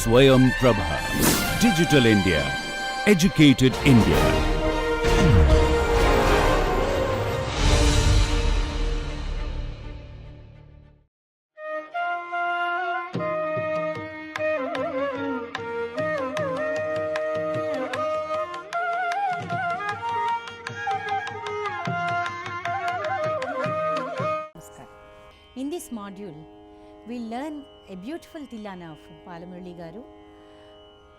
Swayam Prabha. Digital India. Educated India. In this module, we learn a beautiful Tillana of Balamurali Garu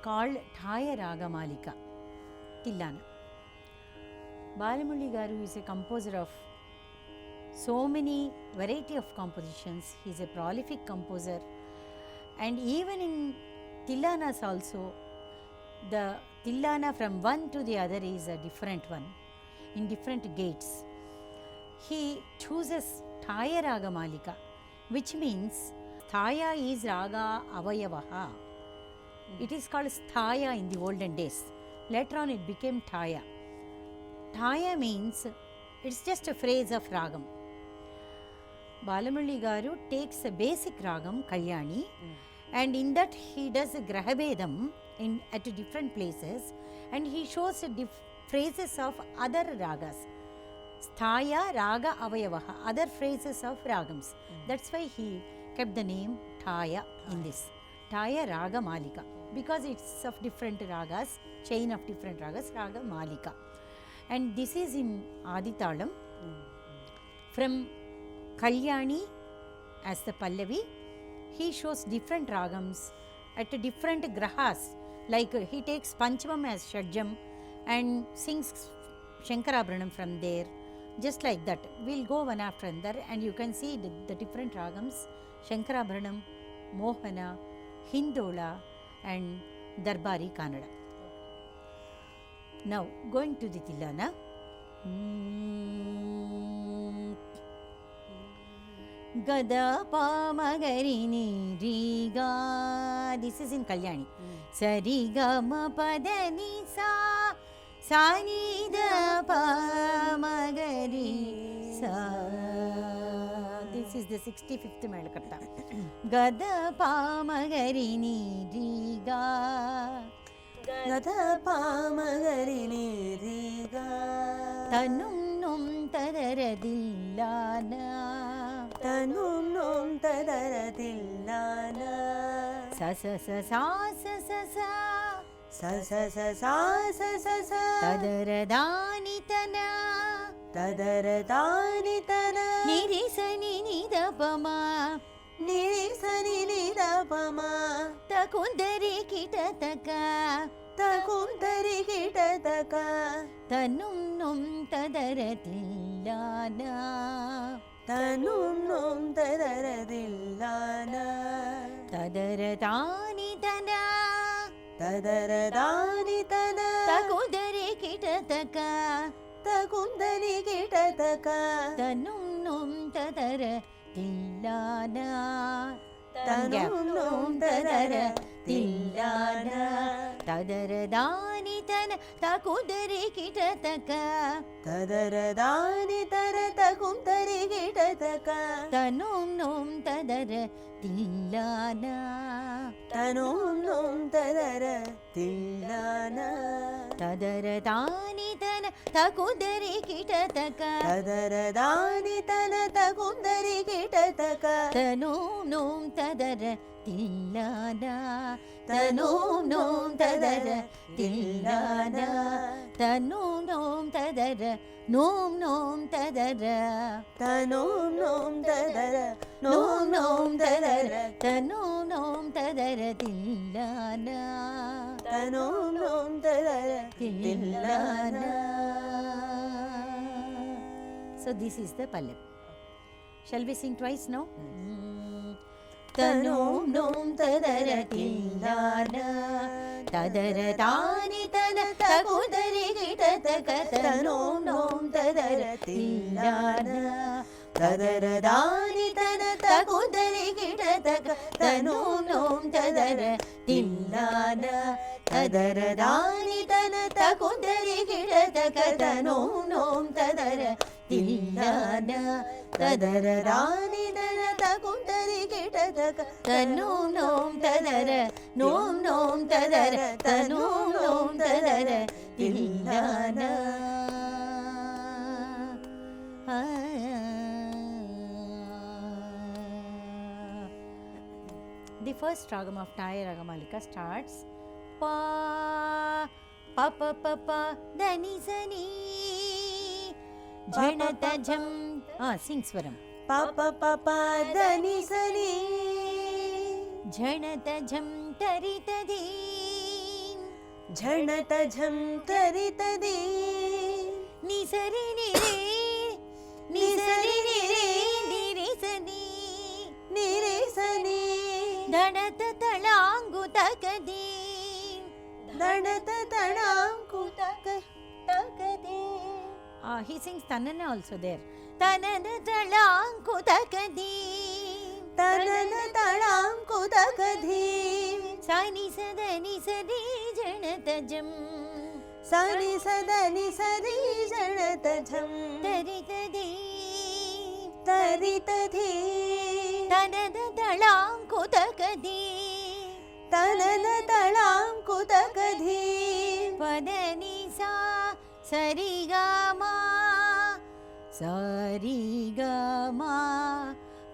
called Thaya Ragamalika Tillana. Balamurali Garu is a composer of so many variety of compositions. He is a prolific composer, and even in Tillanas also, the Tillana from one to the other is a different one in different gates. He chooses Thaya Ragamalika, which means Thaya is Raga Avayavaha. It is called Thaya in the olden days. Later on it became Thaya. Thaya means it's just a phrase of Ragam. Balamurali Garu takes a basic Ragam, Kalyani, and in that he does a Grahabedam at different places, and he shows phrases of other Ragas. Sthaya, Raga, Avayavaha, other phrases of Ragams. That's why he kept the name Thaya in this. Thaya Raga Malika. Because it's of different Ragas, chain of different Ragas, Raga Malika. And this is in Aditalam. From Kalyani as the Pallavi, he shows different Ragams at different Grahas. Like he takes Panchamam as Shadjam and sings Shankarabharanam from there. Just like that, we'll go one after another, and you can see the different ragams: Shankarabharanam, Mohana, Hindola, and Darbari Kannada. Now, going to the Tillana. Gada pa magarini riga. This is in Kalyani. Sariga ma padani sa. Sani da pa magari sa. This is the 65th Melakatta. Gada pa magari ni riga. Gada pa magari ni riga. Tanum num tadaradillana. Tanum num tadaradillana. Sa sa sa sa sa sa sa. Sa sa sa sa sa sa sa. Tadaradhanitana. Tadaradhanitana. Nirisani nidapama. Nirisani nidapama. Takundari kitataka. Takundari kitataka. Tanum num tadaratillana. Tanum num tadaradillana. Tadaradhanitana. Tadaradhanitana. Takundari kitataka. Takundari kitataka. Tanum num tadaratillana. Tanum num tadaratillana. Tadaradhanitana. Takundari kitataka. Tadaradhanitana. Takundari kitataka. Tanum num tadaratillana. Tanum num tadaratillana. Tadaradhanitana. Takundari kitataka. Tadaradhanitana. Takundari kitataka. Tanum num tadaratillana. Tanum num tadaratillana. Tanum num tadara. Num num tadara. Tanum num tadara. Num num tadara. Tanum num tadaratillana. Tanum num tadaratillana. So this is the Pallavi. Shall we sing twice now? Tanum num tadaratillana. Tadarathanitana. Takundari kitataka. Tanum num tadaratillana. Tadaradhanitana. Takundari kitataka. Tanum num tadaratillana. Tadaradhanitana. Takundari kitataka. Tanum num tadaratillana. Tadaradhanitana. Takundari kitataka. तनूं नों तदर नों नों तदर तनूं नों तदर tillana. The first ragam of Taya Ragamalika starts pa pa pa pa pa dani sani jhanata jham. Sing swaram. pa pa pa pa dani sani jhanata jham tarita di jhanata jham tarita di ni sari ni re ni sari ni re ni re sani ni re sani ಧಡತ ತಳಾಂಗುತಕದಿ ಧಡತ ತಳಾಂಕುತಕದಿ. He sings Tanana also there. Tanana ತಳಾಂಕುತಕದಿ ತನನ ತಳಾಂಕುತಕದಿ ಸನಿ ಸದನಿ ಸರಿ ಜಣತ ಜಂ ಸನಿ ಸದನಿ ಸರಿ ಜಣತ ಝಂ ತರಿತದಿ ತರಿತಧಿ ತನದ ತಳಾಂಕುತಕದಿ ತನನ ತಳಾಂಕುತಕಧಿ ಪದನಿ ಸಾ ಸರಿಗಮ ಸರಿಗಮ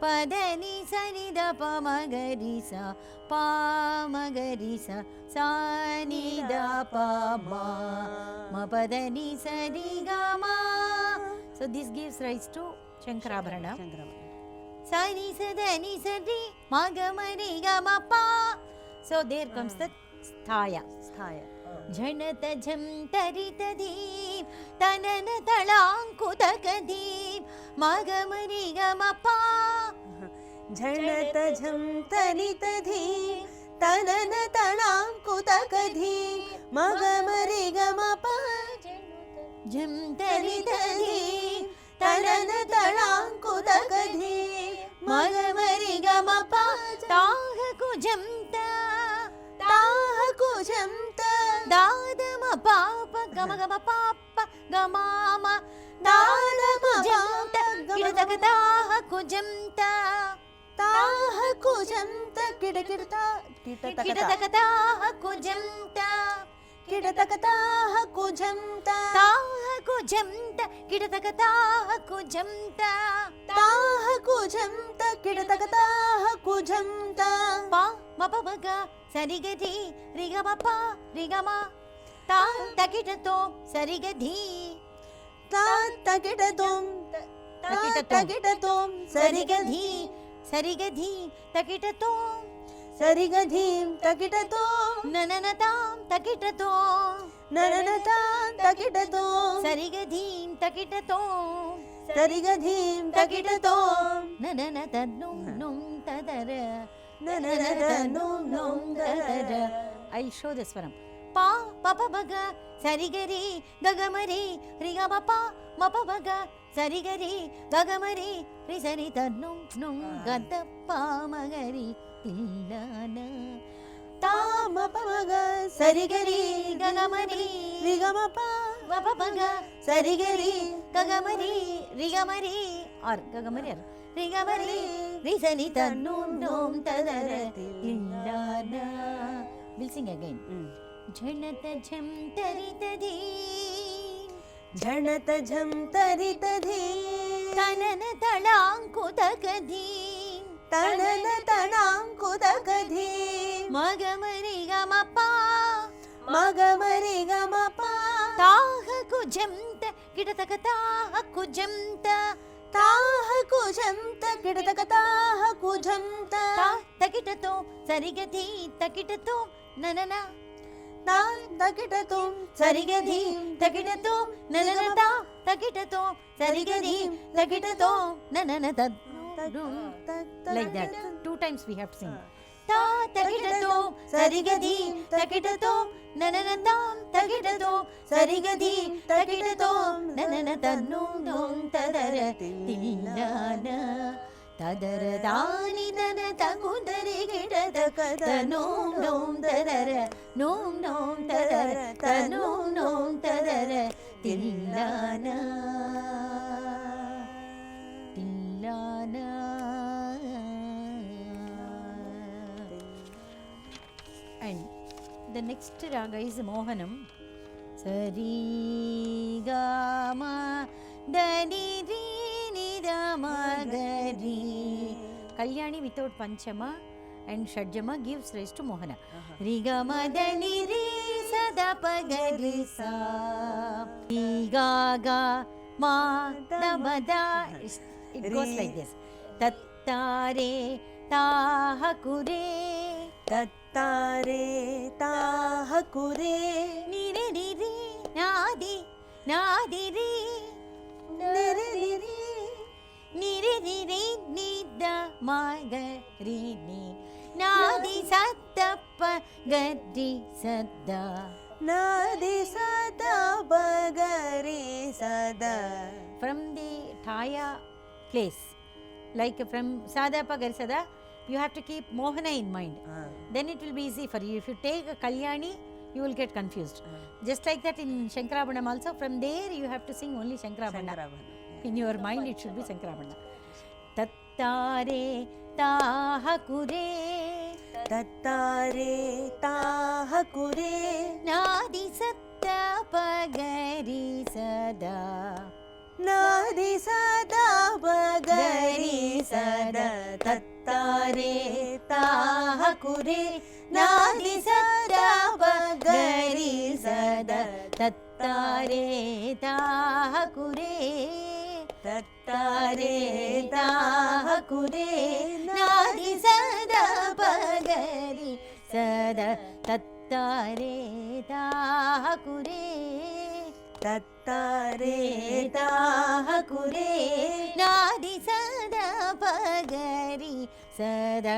ಪದನಿ ಸನಿದ ಪಮಗರಿಸ ಪಾಮಗರಿಸ ಸಾನಿದ ಪಮ ಮ ಪದನಿ ಸರಿಗಮ. So this gives rise to Shankarabharana. Sani sadani sadi magamari gamapa. So there comes the sthaya. Jhanata jham tarita deep tanana talankuta deep magamari gamapa. Jhanata jham tarita deep tanana talankuta deep magamari gamapa. Jham tarita deep tanana talankuta deep magamari gamapa. Taha kujamta taha kujamta dadama papa gama gama papa gamama dadama jamta kidakataha kujamta taha kujamta kidakirta kidakataha kujamta kidakataha kujamta taha kujamta kidakataha kujamta taha kujamta kidakataha kujamta pa mapabaga sarigadi rigama rigama ta takitato sarigadi ta takitatom sarigadi sarigadi takitato sarigadi takitato nananatam takitato nananatam takitato sarigadi takitato sarigadi takitato nananatannum num tadara nananatannum num tadara. I'll show this one. Pa papa baga sarigari gagamari rigama mapa baga sarigari gagamari risani tannum num gadappa magari tillana ta mapa baga sarigari gagamari rigama mapa baga sarigari gagamari rigamari or gagamari or rigamari risani tannum num tadara tillana. We'll sing again. Jhanata jham tarita di jhanata jham tarita di tanana talankutakadi tanana talankutakadi magamari gamapa magamari gamapa taha kujamta kidatakataha kujamta taha kujamta kidatakataha kujamta ta takitato sarigati takitato nanana ta takitatum sarigadi takitato nanana takitato sarigadi takitato nanana tad. Like that. 2 times we have to sing. Ta takitato sarigadi takitato nananatam takitato sarigadi takitato nananatannum num tadara tillana tadara dani dana takudari gidada tanum num tadara num num tadara tanum num tadara tillana tillana. The next raga is Mohanam. Sari ga ma dani ri ni da ma ga ri. Kalyani without Panchama and Shadjama gives rise to Mohana. Ri ga ma dani ri sa da pa ga ri sa. Ri ga ga ma da ma da. It goes like this. Tattare taha kure. ತತ್ತಾರೆ ತಾಹ ಕುರೆ ನಿರೆ ನಿರಿ ನಾದಿ ನಾದಿರಿ ನಿರೆ ನಿರಿ ನಿರೆ ನಿರಿ ನಿದ ಮಗರಿ ನಿ ನಾದಿ ಸತ್ತಪ್ಪ ಗರಿ ಸದ್ದ ನಾದಿ ಸದಾ ಬಗರಿ ಸದಾ. From the Thaya place, like from Sadapa Garisada, you have to keep Mohana in mind. Then it will be easy for you. If you take a Kalyani, you will get confused. Just like that in Shankarabhanam also, from there you have to sing only Shankarabhana. In your mind it should be Shankarabhana. Tattare taha kure. ತತ್ತಾರೆ ತಾಹ ಕುರೆ Nadi satta pagari sada. ನಾದಿ ಸದಾ ಬಗರಿ ಸದಾ. ತತ್ತಾರೆ ತಾಹ ಕುರೆ ನಾದಿ ಸದಾ ಬಗರಿ ಸದಾ. ತತ್ತಾರೆ ತಾಹ ಕುರೆ. ತತ್ತಾರೆ ತಾಹ ಕುರೆ ನಾದಿ ಸದಾ ಬಗರಿ ಸದ ತತ್ತಾರೆ ತಾಹ ಕುರೆ. ತತ್ತಾರೆ ತಾಹ ಕುರೆ ನಾದಿ ಸದ ಪಗರಿ ಸದ.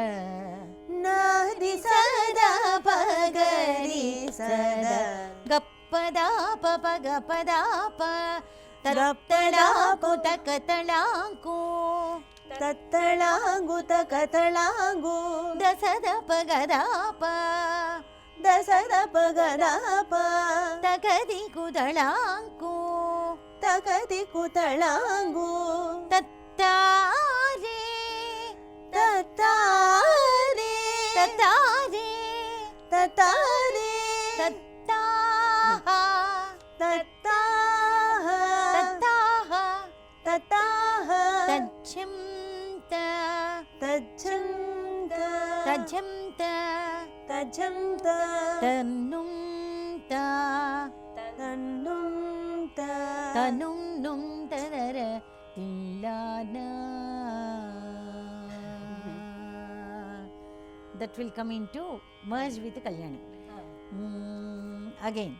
ನಾದಿ ಸದಾ ಬಗರಿ ಸದಾ. ಗಪ್ಪದಾಪ ಪಗಪದಾಪ ತತ್ತಳಾಕು ತಕತಳಾಕು. ತತ್ತಳಾಂಗು ತಕತಳಾಂಗು ದಸದ ಪಗದಾಪ ದಸದ ಪಗದಾಪ. ತಗದಿ ಕುದಳಾಂಕು ತಗದಿ ಕುತಳಾಂಗು ತತ್ತಾರೆ ತತ್ತಾರೆ ತತ್ತಾರೆ ತತ್ತಾರೆ ತತ್ತಾಹ ತತ್ತಾಹ ತತ್ತಾಹ ತತ್ತಾಹ ತಜ್ಜಂತ ತಜ್ಜಂತ ತಜ್ಜಂತ ತಜ್ಜಂತ ತನ್ನುಂತ ತನ್ನುಂತ ತನುಂ ತದರ ತಿಲ್ಲಾನ. That will come into merge with Kalyani. Again.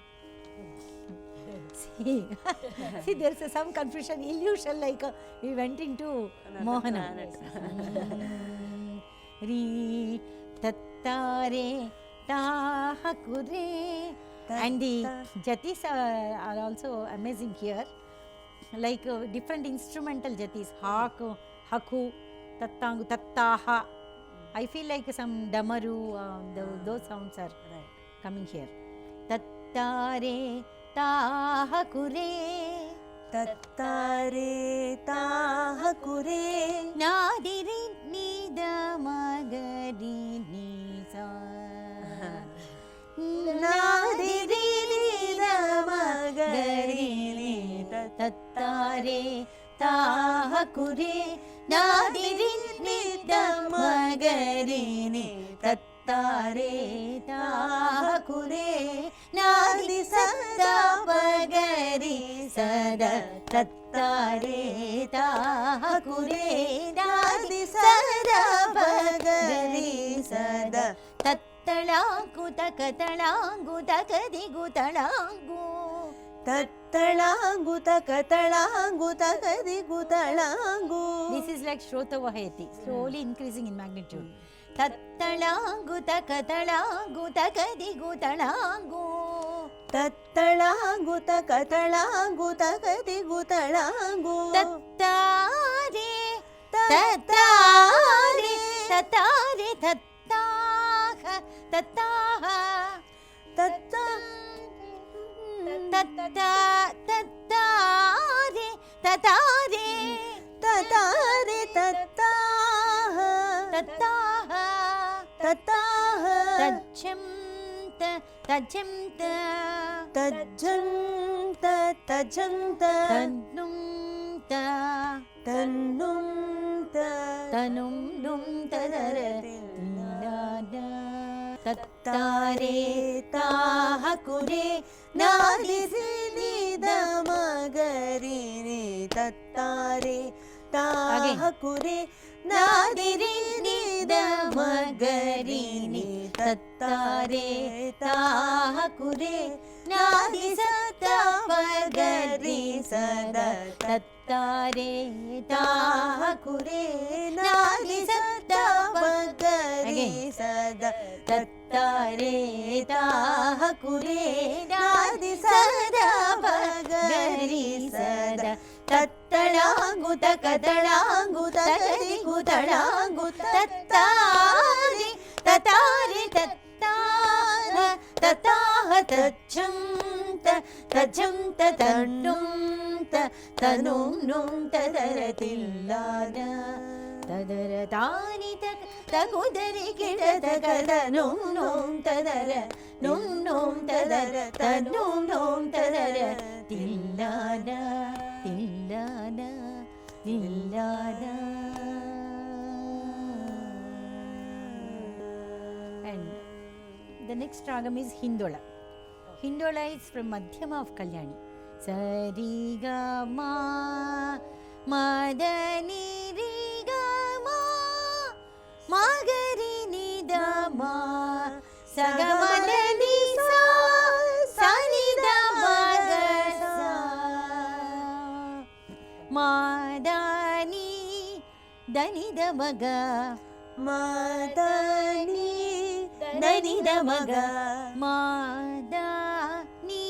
See, there's some confusion, illusion, like we went into Mohana. Ri tattare taha kure. And the jatis are also amazing here, like different instrumental jatis. Haku, haku, tattangu, tattaha. I feel like some damaru, those sounds are coming here. Tattare taha kure. ತತ್ತಾರೆ ತಾಹ ಕುರೆ ನಾದಿರಿ ನಿದ ಮಗರಿ Nisa. ನಾದಿರಿ ನಿದ ಮಗರಿ ತತ್ತಾರೆ ತಾಹ ಕುರೆ. ನಾದಿರಿ ನಿದ ಮಗರಿ ತತ್ತಾರೆ ತಾಹ ಕುರೆ. ನಾದಿ ಸದಾ ಪಗರಿ ಸದ. ತತ್ತಾರೆ ತಾಹ ಕುರೆ ನಾದಿ ಸದಾ ಪಗರಿ ಸದ. ತತ್ತಳಾಂಗು ತಕತಳಾಂಗು ತಕದಿಗು ತಳಾಂಗು. ತತ್ತಳಾಂಗು ತಕತಳಾಂಗು ತಕದಿಗು ತಳಾಂಗು. This is like Shrotavahayati, slowly increasing in magnitude. ತತ್ತಳಾಂಗು ತಕತಳಾಂಗು ತಕದಿಗು ತಳಾಂಗು. ತತ್ತಳಾಂಗು ತಕತಳಾಂಗು ತಕದಿಗು ತಳಾಂಗು. ತತ್ತಾರೆ ತತ್ತಾರೆ ತತ್ತಾರೆ ತತ್ತಾಹ ತತ್ತಾಹ ತತ್ತ ತತ್ತಾ ತತ್ತಾರೆ ತತಾರೆ ತತಾರೆ ತತ್ತಾಹ ತತ್ತಾಹ ತತ್ತಾಹ ತಜ್ಜಂತ ತಜಂತ ತಜ್ಜಂತ ತಜಂತ ತನ್ನುಂತ ತನ್ನುಂತ ತನುಂ ನುಂ ತದರ ತಿಲ್ಲಾನ ತತ್ತಾರೆ ತಾಹ ಕುರೆ ನಾದಿಸಿ ನಿದ ಮಗರಿ ತತ್ತಾರೆ ತಾಹ ಕುರೆ ನಾದಿರಿ ನಿದ ಮಗರಿ ತತ್ತಾರೆ ತಾಹ ಕುರೆ ನಾದಿ ಸತ್ತ ಮಗರಿ ಸದ ತತ್ತಾರೆ ತಾಹ ಕುರೆ ನಾದಿ ಸತ್ತ ಮಗರಿ ಸದ ತತ್ತಾರೆ ತಾಹ ಕುರೆ ನಾದಿ ಸದ ಮಗರಿ ಸದ ತತ್ತಳಾಂಗುತ ಕದಳಾಂಗುತ ಕದಿಗುತಳಾಂಗುತ ತತ್ತಾರಿ ತತಾರಿ ತತ್ತಾರ ತತಾಹ ತಜ್ಜಂತ ತಜ್ಜಂತ ತಣ್ಣುಂತ ತನುಂ ನುಂ ತದರ ತಿಲ್ಲಾನ ತದರ ತಾನಿ ತಗುದರಿ ಗಿಡದ ಕದನುಂ ನೋಂ ತದರ ನುಂ ನೋಂ ತದರ ತನುಂ ನೋಂ ತದರ ತಿಲ್ಲಾನ ತಿಲ್ಲಾನ ತಿಲ್ಲಾನ. And the next ragam is Hindola. Hindola is from Madhyama of Kalyani. Sari ga ma madani ri ga ma magari ni da ma saga madani sa sani da maga sa madani dani da maga madani dani da maga madani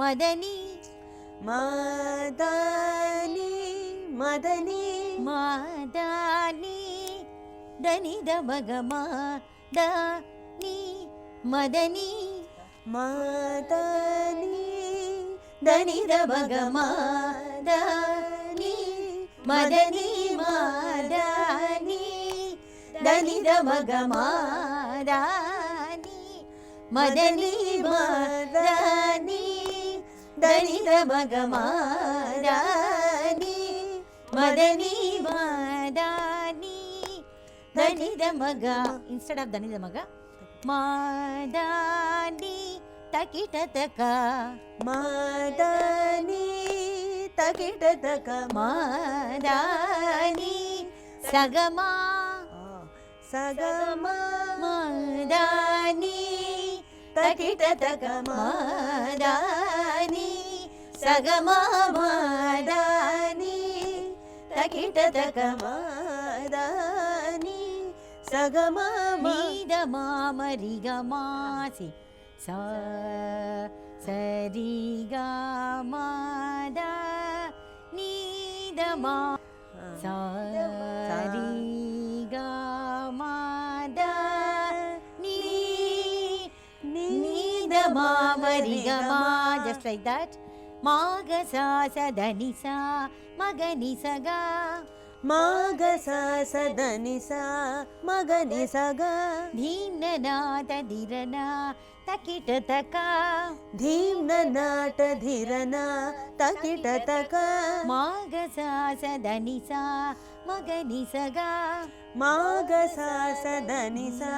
madani madani madani madani dani da maga madani madani madani dani da maga madani madani madani dani da maga madani madani madani dani da maga madani madani madani dani da maga. Instead of dani da maga, madani takita taka madani takita taka madani sagama sagama madani takita taka madani sagama madani takita taka madani sagama nida mama riga masi sa sari ga ma da ni da ma sa sari ga ma da ni da ma ri ga ma, just like that. Ma ga sa sa da ni sa ma ga ni sa ga ma ga sa sa da ni sa ma ga ni sa ga dhin na ta dirana takita taka dhimna nata dhirana takita taka maga sa sa dani sa magani saga maga sa sa dani sa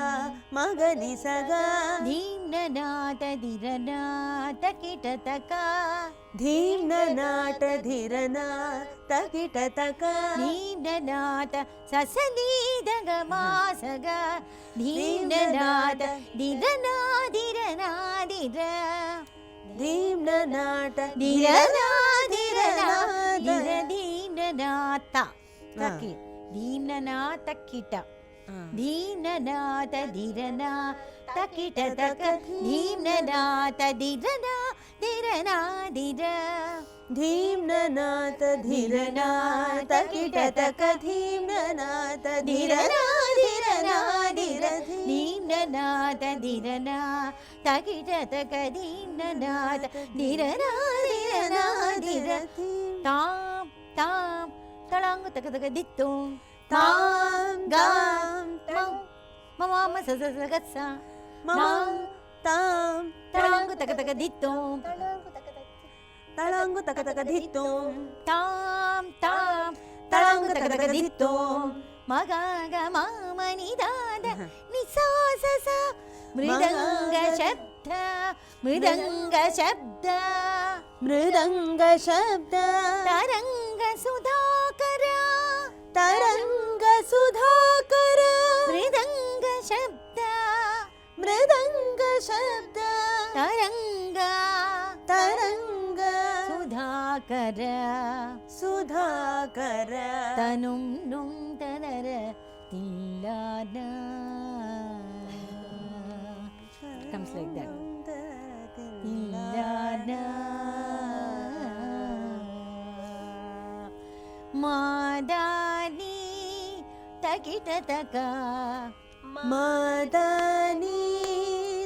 magani saga dhimna nata dhirana takita taka dhimna nata dhirana takita taka dhimna nata sasani daga masaga dhimna nata dhirana dhirana dhira dhimna nata dhirana dhirana dhira dhimna nata taki dhimna nata kita dhimna nata dhirana takita taka dhimna nata dhirana dhirana dhira dhimna nata dhirana takita taka dhimna nata dhirana dhirana dhira dhimna nata dhirana takita taka dhimna nata dhirana dhirana dhira tam tam talangu taka taka dittum tam gam tam mama sa sa sa sa mam ತಾಂ ತಳಾಂಗು ತಕ ತಕ ದಿತ್ತೋಂ ತಳಾಂಗು ತಕ ತಕ ದಿತ್ತೋಂ ತಾಂ ತಾಂ ತಳಾಂಗು ತಕ ತಕ ದಿತ್ತೋಂ ಮಗಾಗ ಮಾಮನಿದಾದ ನಿಸಾಸಸ ಮೃದಂಗ ಶಬ್ದ ಮೃದಂಗ ಶಬ್ದ ಮೃದಂಗ ಶಬ್ದ ತರಂಗ ಸುಧಾಕರ ತರಂಗ ಸುಧಾಕರ ಮೃದಂಗ ಶಬ್ದ ಮೃದಂಗ ಶಬ್ದ ತರಂಗ ತರಂಗ Sudhakar Sudhakar ತನುಂ ನುಂ ತನರ ತಿಲ್ಲಾನ comes like that ತಿಲ್ಲಾನ ಮಾದಾನಿ ತಕಿಟ ತಕ ಮಾದಾನಿ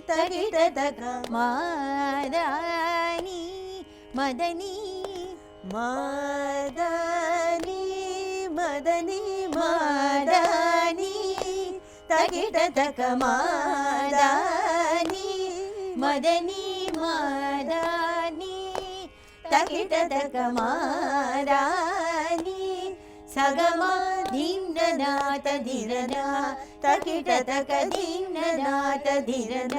ತಗಿಟ ತಕ ಮಾದಾನಿ ಮದನಿ ಮಾದಾನಿ ಮದನಿ ಮಾದಾನಿ ತಗಿಟ ತಕ ಮಾದಾನಿ ಮದನಿ ಮಾದಾನಿ ತಕಿಟ ತಕ ಮಾದಾನಿ ಸಗಮ ಧಿನ್ನನಾಥ ಧಿರನ ತಕಿಟ ತಕ ಧಿನ್ನನಾಥ ಧಿರನ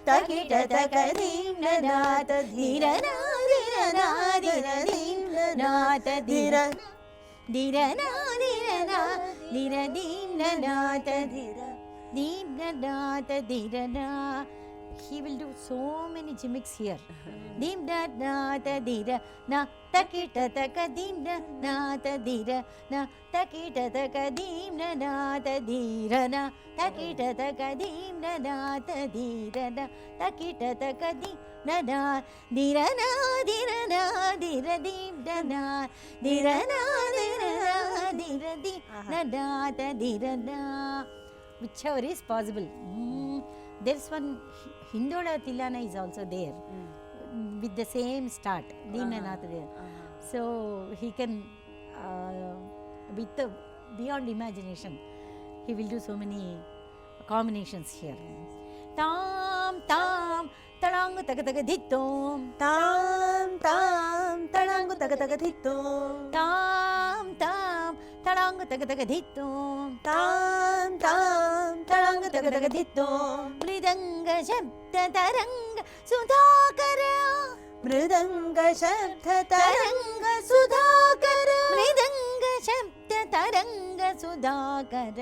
ತಕಿಟ ತಕ ಧಿನ್ನನಾಥ ಧಿರನ ಧಿರನ ಧಿರ ಧಿನ್ನನಾಥ ಧಿರ ಧಿರನ ಧಿರನ ಧಿರ ಧಿನ್ನನಾಥ ಧಿರ ಧಿನ್ನನಾಥ ಧಿರನ. He will do so many gimmicks here. Dim da na ta dira na takita taka dim da na ta dira na takita taka dim da na ta dira na takita taka dim da na ta dira na takita taka dim da na dira na dira na dira dim da na dira na dira na dira dim da na ta dira na, whichever is possible. There's one Hindola Tilana is also there with the same start, Dinanath there. So he can, with the beyond imagination, he will do so many combinations here. Tam tam talangu taka taka dittom. ತಾಂ ತಾಂ ತಳಂಗು ತಗ ತಗ ದಿತ್ತೋಂ Tam tam talangu taka taka dittom. ತಾಂ ತಾಂ ತಳಂಗು ತಗ ತಗ ದಿತ್ತೋಂ ಮೃದಂಗ ಶಬ್ದ ತರಂಗ ಸುಧಾಕರ ಮೃದಂಗ ಶಬ್ದ ತರಂಗ ಸುಧಾಕರ ಮೃದಂಗ ಶಬ್ದ ತರಂಗ ಸುಧಾಕರ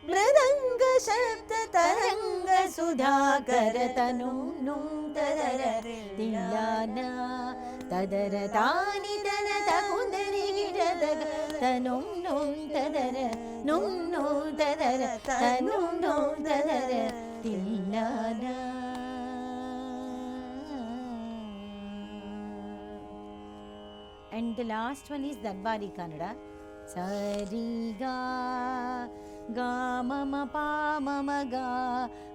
ಮೃದಂಗ ಶಬ್ದ ತರಂಗ ಸುಧಾಕರ ತನು ನುಂ ತದರ ತಿಲ್ಲಾನ ತದರ ತಾನಿ ತನ ತಕುಂದರಿ ಗಿಡದ ತನು ನುಂ ತದರ ನುಂ ನೋ ತದರ ತನು ನೋ ತದರ ತಿಲ್ಲಾನ. And the last one is Darbari Kannada. Sari ga ga mama pa mama ga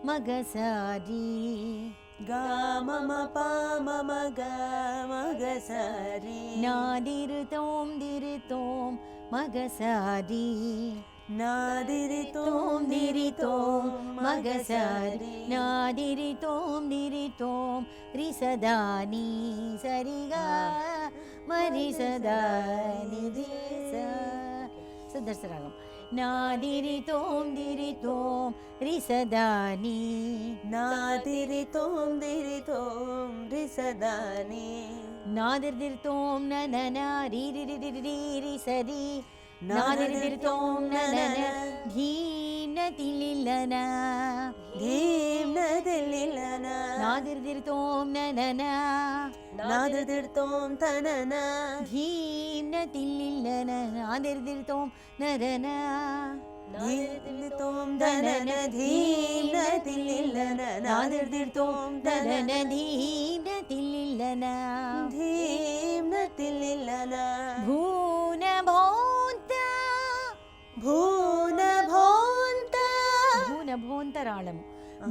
maga sari ಗ ಮಮ ಪ ಮಮ ಗ ಮಗ ಸರಿ nadir tom maga sari ನಾದಿರಿ tom diri tom maga sari nadiri tom ri sadani sari ga mari sadani ri sa. So that's the ragam. Nadiri tom ri sadani ನಾದಿರಿ ತೋಂ ರಿ ಸದಾನಿ nadir tom na na na ri ri sari nadir tom na na na dhina tilillana ಧೀಮ್ ನದಿಲಿಲನ nadir tom na na na Nadir ತೋಂ ತನನ dhina tilillana nadir tom na na na ಧೀಮ್ ತೋಂ ಧನನ ಧೀಮ್ ನದಿಲಿಲನ Nadir ತೋಂ ಧನನ dhina tilillana ಧೀಮ್ ನದಿಲಿಲನ ಭೂನ ಭೋಂತ ಭೂನ ಭೋಂತ భూన భోంతరాళము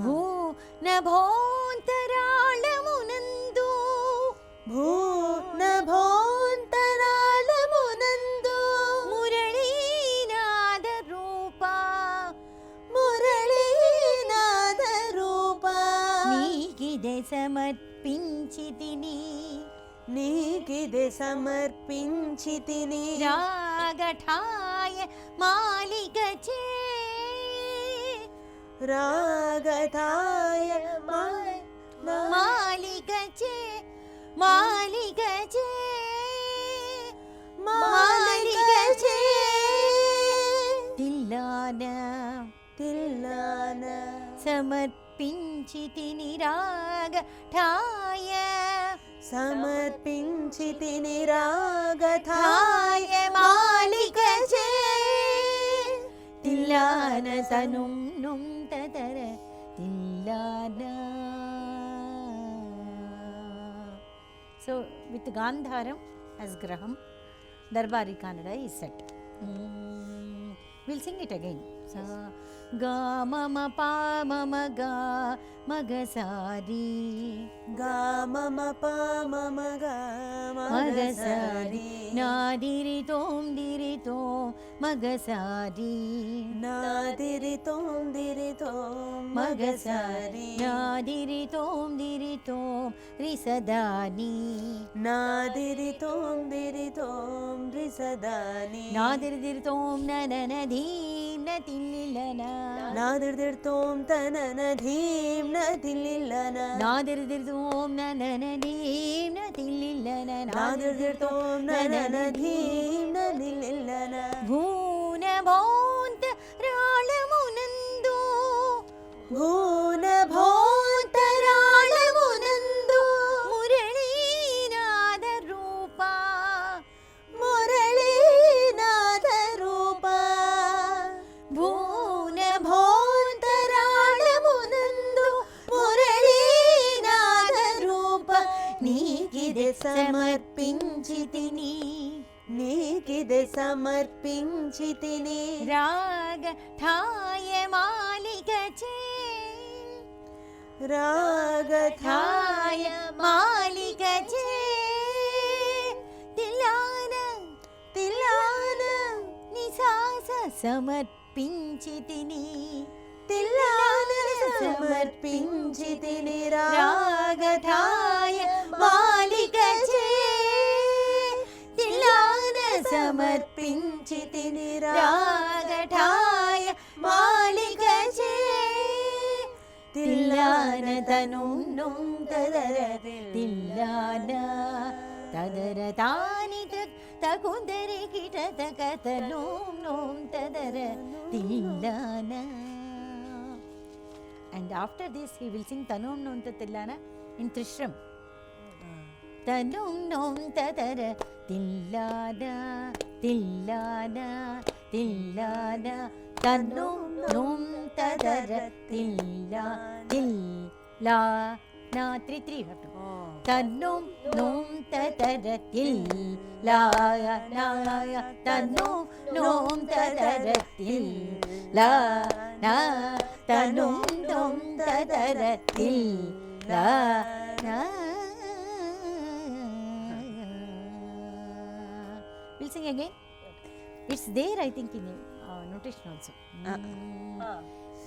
భూన భోంతరాళమునందు ಭೂನ ಭೋಂತರಾಳಮುನಂದು ಮುರಳೀನಾದ ರೂಪ ಮುರಳೀನಾದ ರೂಪ ನೀ నీకిదే సమర్పించితిని నీకిదే సమర్పించితిని రాగఠాయ మాలికచే రాగతాయ మాలికచే మాలికచే మాలికచే తిల్లాన తిల్లాన సమర్పించితిని రాగఠాయ సమర్పించితిని రాగతాయ థాయ మాలికచే తిల్లాన తనుం నుం తదర Thillana. So with Gandharam as Graham, Darbari Kannada is set. We'll sing it again. Sa ga mama pa mama ga magasari గా మమ ప మమ గా magasari nadiri tom magasari నాదిరి తోం మగసారి nadiri tom risadani నాదిరి తోం రిసదాని nadiri tom nananadim natillilana నాదిరి తోం తనన ధీం నదిలిల్లన నాదిరి తోం nananadim natillilana నాదిరి తోం ననన ధీం నదిలిల్లన భూన భోంత రాళమునందు భూన భోంతరాళమునందు మురళీనాద రూప మురళీనాథ రూప భూన భోంతరాళమునందు మురళీనాథ రూప నీకిదే సమర్పించితిని నీకిదే సమర్పించితిని రాగ ఠాయ మాలికచే రాగతాయ ఠాయ మాలికచే తిలాన తిల్లాన నిసాస సమర్పించితిని తిల్లాన సమర్పించితిని రాగఠాయ మాలికచే తిలాన సమర్పించితిని రాగఠాయ మాలికచే తిల్లాన తనుం నుం తదర తిల్లాన తదర తాని తకుందరి కిటత కతనుం నుం తదర Thillana. And after this he will sing Tanum Nom Tillana in Trishram. Tanum Nom Tadara Tillana Tillana Tillana Tanum Nom Tadara Tilla Tilla na 3 you have to. Tanum Nom Tadara Tilla na Tanum Nom Tadara Tilla na Tanum Nom Tadara Tilla na. We'll sing again. It's there, I think, in notation also.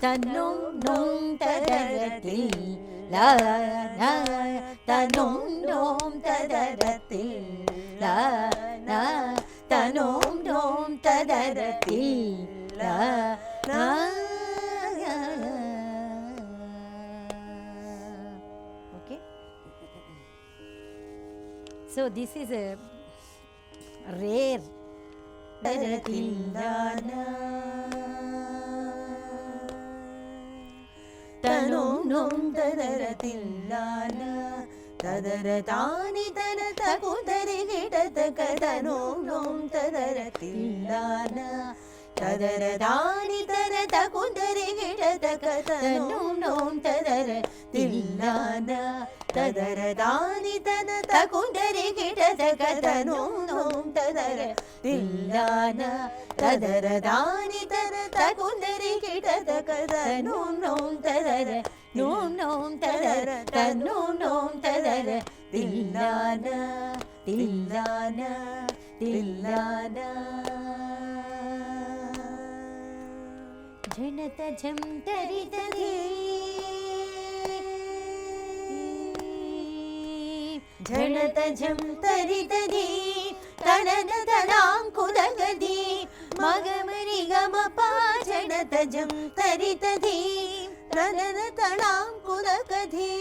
Tanum Nom Tadara Tilla na Tanum Nom Tadara Tilla na Tanum Nom Tadara Tilla na. Okay. So this is a rare Tillana Tanum Nom Tadara Tillana Tadara Tani Tana Takundari Gitata Tanum Nom Tadara Tillana Tadara Tani Tana Takundari Gitata Tanum Nom Tadara Tillana Tadara Tani Tana Takundari Gitata Tanum Nom Tadara Tillana Tadara Tani Tana Takundari Gitata Tanum Nom Tadara Nom Nom Tadara Tanum Nom Tadara Tillana Tillana Tillana Janata Jam Taritadi झणत झं तरितधी तनन तणाङ्कुदगधी मगमरि गमपा झणत झं तरितधी तनन तणाङ्कुदगधी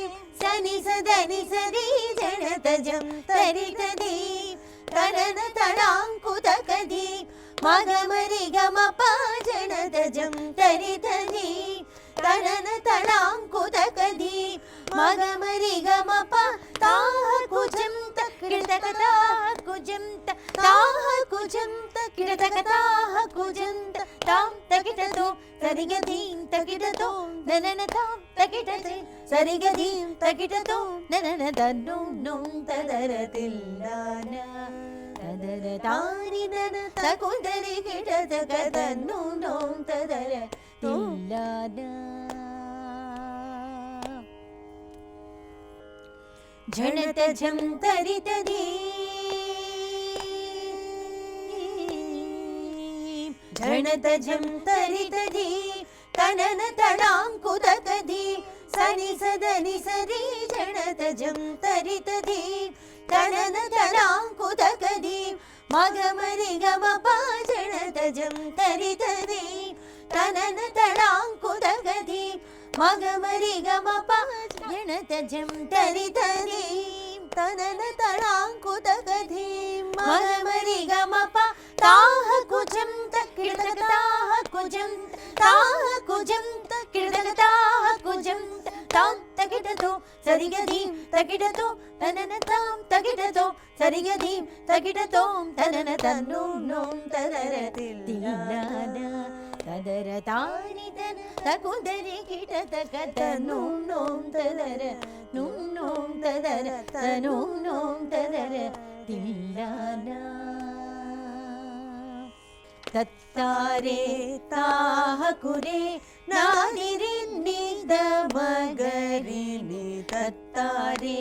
सनि सदनि सरि झणत झं तरितधी तनन तणाङ्कुदगधी मगमरि गमपा झणत झं तरितधी तनन तणाङ्कुदगधी मगमरि गमपा ताः कुजं तकिडतकताः कुजं ताः कुजं तकिडतकताः कुजं तां तकिटतो सरिगधीं तकिटतो नननतां तकिटते सरिगधीं तकिटतो ननन तन्नुं नुं तदरतिल्लान तदरतानि none तकुदरि किडतकतन्नुं नुं तदर तिल्लान झणत झं तरितधी झणत झं तरितधी तनन तणाङ्कुदगधी सनि सदनि सरि झणत झं तरितधी तनन तणाङ्कुदगधी मगमरि गमपा झणत झं तरितधी तनन तणाङ्कुदगधी मगमरि गमपा झणत झं तरितधी तनन तणाङ्कुदगधी मगमरि गमपा ताः कुजं तकिडतकताः कुजं ताः कुजं तकिडतकताः कुजं तां तकिटतो सरिगधीं तकिटतो तनन तां तकिटतो सरिगधीं तकिटतो तनन तन्नुं नुं तदरतिल्लान तदरतानि तन तकुदरि किडतकतनुं नुं तदर नुं नुं तदर तनुं नुं तदर तिल्लान तत्तारे ताः कुरे नानिरिन्निद मगरिनि तत्तारे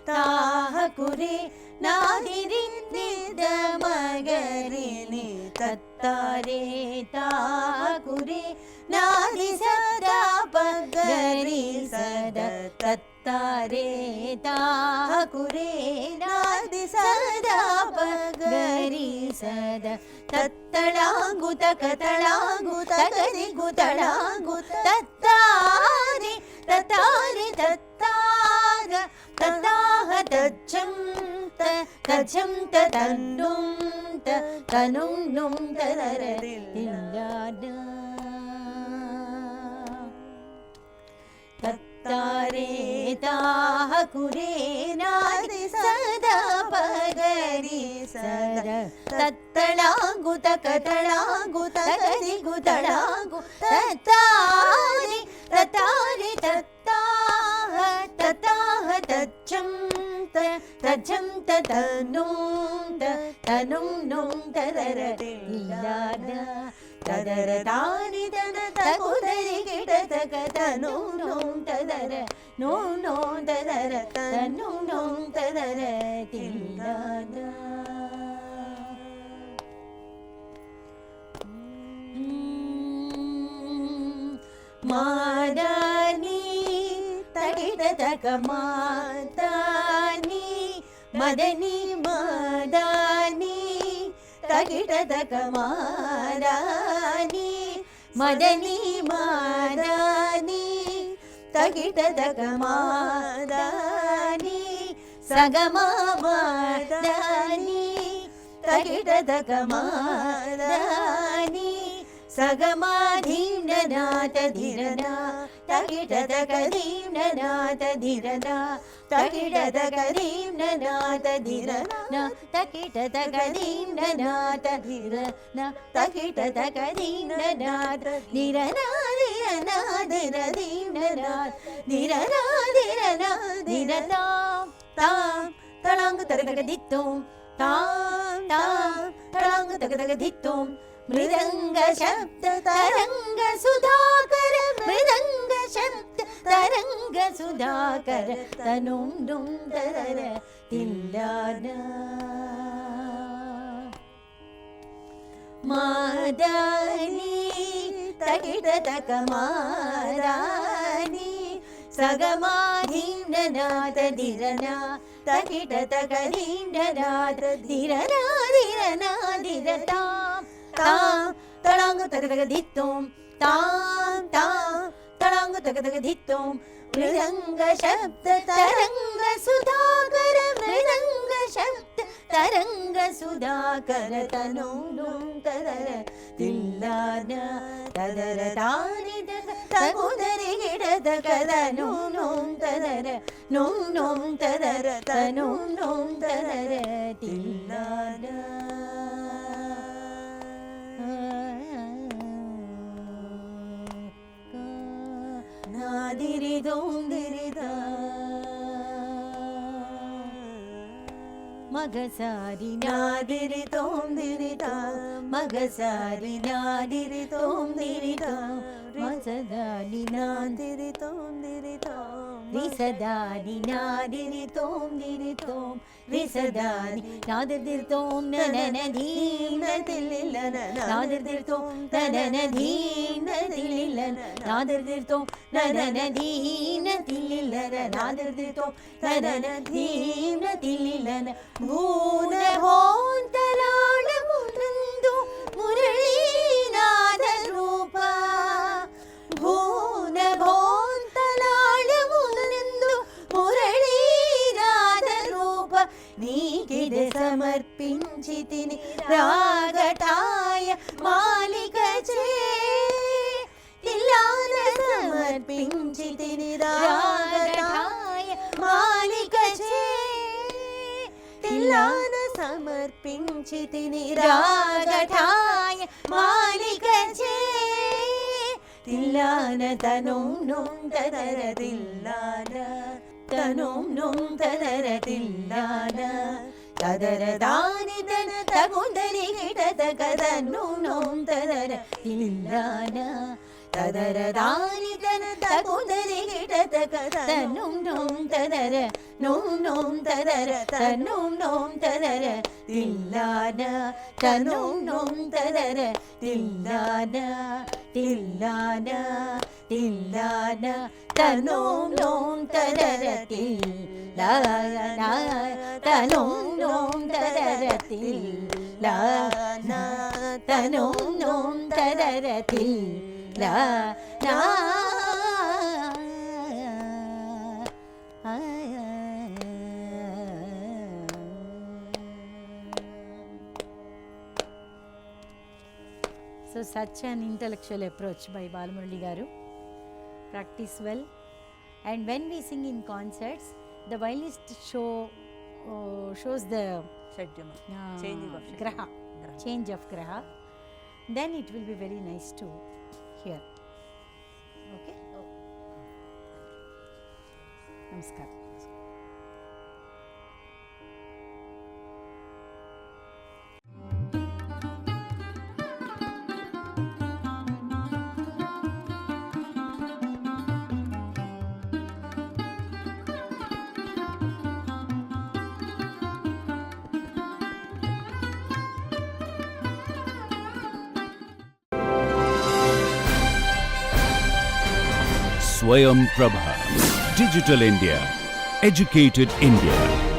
ताः कुरे नानिरिन्निद मगरिनि तत्तारे ताः कुरे नानि सदा पगरि सदा तत्तारे ताः कुरे नानि सदा पगरि सदा तत्तळाङ्गुत कतळाङ्गुत गरि गुतळाङ्गुत तत्तारि ततारि तत्तार तताह तच्छं तच्छं तन्नुं तनुं नुं तदरतिल्लान तत्तारे ताः कुरे नादि सदा पगरि सदा तत्तळाङ्गुत कतळाङ्गुत गरि गुतळाङ्गु तत्तारि ततारि तत्ताः तताह तच्छं तच्छं तनुं नुं तदरतिल्लान तदरतानि तन तकुदरि किडतकतनुं नुं तदर नुं नुं तदर तनुं नुं तदरतिल्लान मादानि तकिडतक मादानि मदनि मादानि तकिडतक मादानि मदनि मादानि तकिडतक मादानि सगमा मादानि तकिडतक मादानि सगमाधीम्ननाथ धीरना तकिडतकधीम्ननाथ धीरना तकिडतकधीम्ननाथ धीरना तकिडतकधीम्ननाथ धीरना तकिडतकधीम्ननाथ धीरना धीरना धीरदीम्ननाथ धीरना धीरना धीरतां तां तळाङ्गु तगदगदित्तुं तां तां तळाङ्गु तगदगदित्तुं मृदंग शब्द तरंग सुधाकर मृदंग शब्द तरंग सुधाकर तनुं नुं तदर तिल्लान मादानि तकिडतक मादानि सगमाधीम्ननाथ धीरना తకిట తగదీండనాద ధిరనాదిరనాదిర తాం తాం తళాంగు తగదగ ధిత్తోం తాం తాం తళాంగు తగదగ ధిత్తోం మృదంగ శబ్ద తరంగ సుధాకర మృదంగ శబ్ద తరంగ సుధాకర తనోం తదర తిల్లాన తదర తాని తగుదరి గిడద కద నోం తదర నోం తదర తనోం తదర తిల్లాన నాదిరిదోందిరిదా మగసారి నాదిరితోందిరిదా మగసారి నాదిరితోందిరిదా మసదాని నాదిరితోందిరిదా రిసదాని నాదిరితోందిరితోం రిసదాని నాదిరితోం నననధీన తిల్లిలన నాదిరితోం నననధీన తిల్లిలన నాదిరితోం నననధీన తిల్లిలన నాదిరితోం నననధీన తిల్లిలన భూన హోంతలాళమునందు మురళీనాద రూప భూన భోంతలాళమునందు మురళీనాద రూప నీకిది సమర్పించి తిని రాగటాయ మాలిక చే తిల్లాన సమర్పించి తిని రాగటాయ మాలిక చే తిల్లాన సమర్పించి తిని రాగటాయ మాలిక చే తిల్లాన తనోం తదర తిల్లాన తనోం తదర తిల్లాన తదర దాని తన తగుదరి గిడద కద నోం తదర తిల్లాన తదర దాని తన తగుదరి గిడద కద నోం తదర నోం తదర తనోం తదర Thillana తనోం తదర Thillana Thillana Thillana తనోం తదర Thillana తనోం తదర Thillana తనోం తదర Thillana So such an intellectual approach by Balamurali garu. Practice well, and when we sing in concerts, the violinist shows the షడ్జమ changing of graha, change of graha. Then it will be very nice to hear. Okay. Namaskar. Swayam Prabha. Digital India. Educated India.